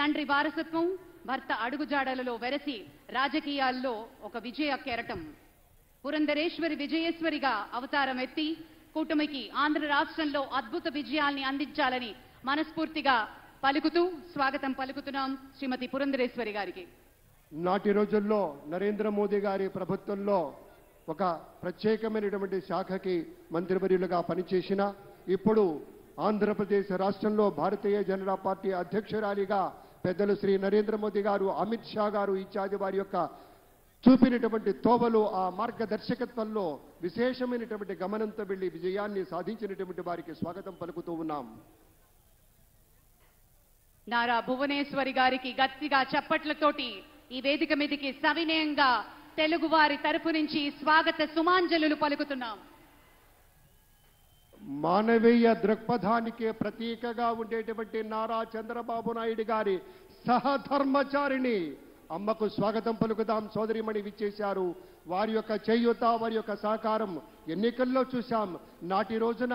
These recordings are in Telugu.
తండ్రి వారసత్వం, భర్త అడుగుజాడలలో వెరసి రాజకీయాల్లో ఒక విజయ కెరటం. పురంధరేశ్వరి విజయేశ్వరిగా అవతారం ఎత్తి కూటమికి ఆంధ్ర రాష్ట్రంలో అద్భుత విజయాల్ని అందించాలని మనస్ఫూర్తిగా పలుకుతూ స్వాగతం పలుకుతున్నాం శ్రీమతి పురంధరేశ్వరి గారికి. నాటి రోజుల్లో నరేంద్ర మోదీ గారి ప్రభుత్వంలో ఒక ప్రత్యేకమైనటువంటి శాఖకి మంత్రివర్యులుగా పనిచేసిన, ఇప్పుడు ఆంధ్రప్రదేశ్ రాష్ట్రంలో భారతీయ జనతా పార్టీ అధ్యక్షురాలిగా పెద్దలు శ్రీ నరేంద్ర మోదీ గారు, అమిత్ షా గారు ఇత్యాది వారి యొక్క చూపినటువంటి తోవలు, ఆ మార్గదర్శకత్వంలో విశేషమైనటువంటి గమనంతో వెళ్లి విజయాన్ని సాధించినటువంటి వారికి స్వాగతం పలుకుతూ ఉన్నాం. నారా భువనేశ్వరి గారికి గట్టిగా చప్పట్లతోటి ఈ వేదిక మీదకి సవినయంగా తెలుగు వారి తరపు నుంచి స్వాగత సుమాంజలులు పలుకుతున్నాం. మానవీయ దృక్పథానికి ప్రతీకగా ఉండేటువంటి నారా చంద్రబాబు నాయుడు గారి సహధర్మచారిణి అమ్మకు స్వాగతం పలుకుదాం. సోదరిమణి విచ్చేశారు. వారి యొక్క చేయూత, వారి యొక్క సహకారం ఎన్నికల్లో చూశాం. నాటి రోజున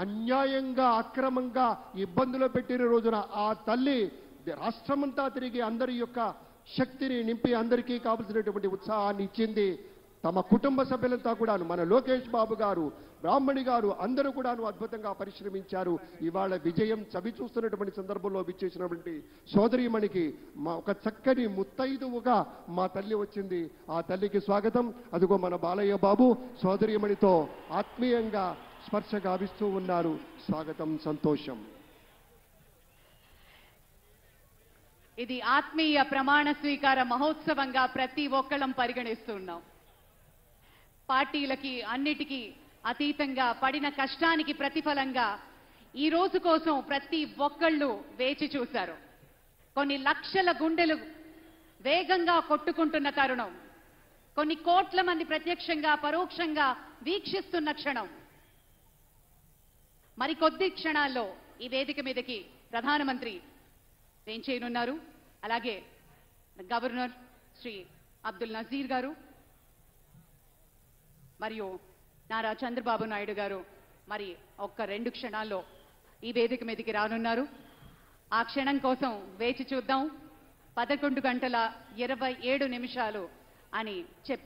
అన్యాయంగా, అక్రమంగా ఇబ్బందులు పెట్టిన రోజున ఆ తల్లి రాష్ట్రమంతా తిరిగి అందరి యొక్క శక్తిని నింపి అందరికీ కావలసినటువంటి ఉత్సాహాన్ని ఇచ్చింది. తమ కుటుంబ సభ్యులంతా కూడాను, మన లోకేష్ బాబు గారు, బ్రాహ్మణి గారు అందరూ కూడాను అద్భుతంగా పరిశ్రమించారు. ఇవాళ విజయం చవి చూస్తున్నటువంటి సందర్భంలో విచ్చేసినటువంటి సోదరీమణికి ఒక చక్కని ముత్తైదువుగా మా తల్లి వచ్చింది. ఆ తల్లికి స్వాగతం. అదిగో మన బాలయ్య బాబు సోదరీమణితో ఆత్మీయంగా స్పర్శ గావిస్తూ ఉన్నారు. స్వాగతం, సంతోషం. ఇది ఆత్మీయ ప్రమాణ స్వీకార మహోత్సవంగా ప్రతి ఒక్కళ్ళం పరిగణిస్తున్నాం. పార్టీలకి అన్నిటికీ అతీతంగా పడిన కష్టానికి ప్రతిఫలంగా ఈ రోజు కోసం ప్రతి ఒక్కళ్ళు వేచి చూశారు. కొన్ని లక్షల గుండెలు వేగంగా కొట్టుకుంటున్న తరుణం, కొన్ని కోట్ల మంది ప్రత్యక్షంగా పరోక్షంగా వీక్షిస్తున్న క్షణం. మరికొద్ది క్షణాల్లో ఈ వేదిక మీదకి ప్రధానమంత్రి వేంచేయనున్నారు. అలాగే గవర్నర్ శ్రీ అబ్దుల్ నజీర్ గారు మరియు నారా చంద్రబాబు నాయుడు గారు మరి ఒక్క 2 క్షణాల్లో ఈ వేదిక మీదకి రానున్నారు. ఆ క్షణం కోసం వేచి చూద్దాం. 11:27 అని చెప్పి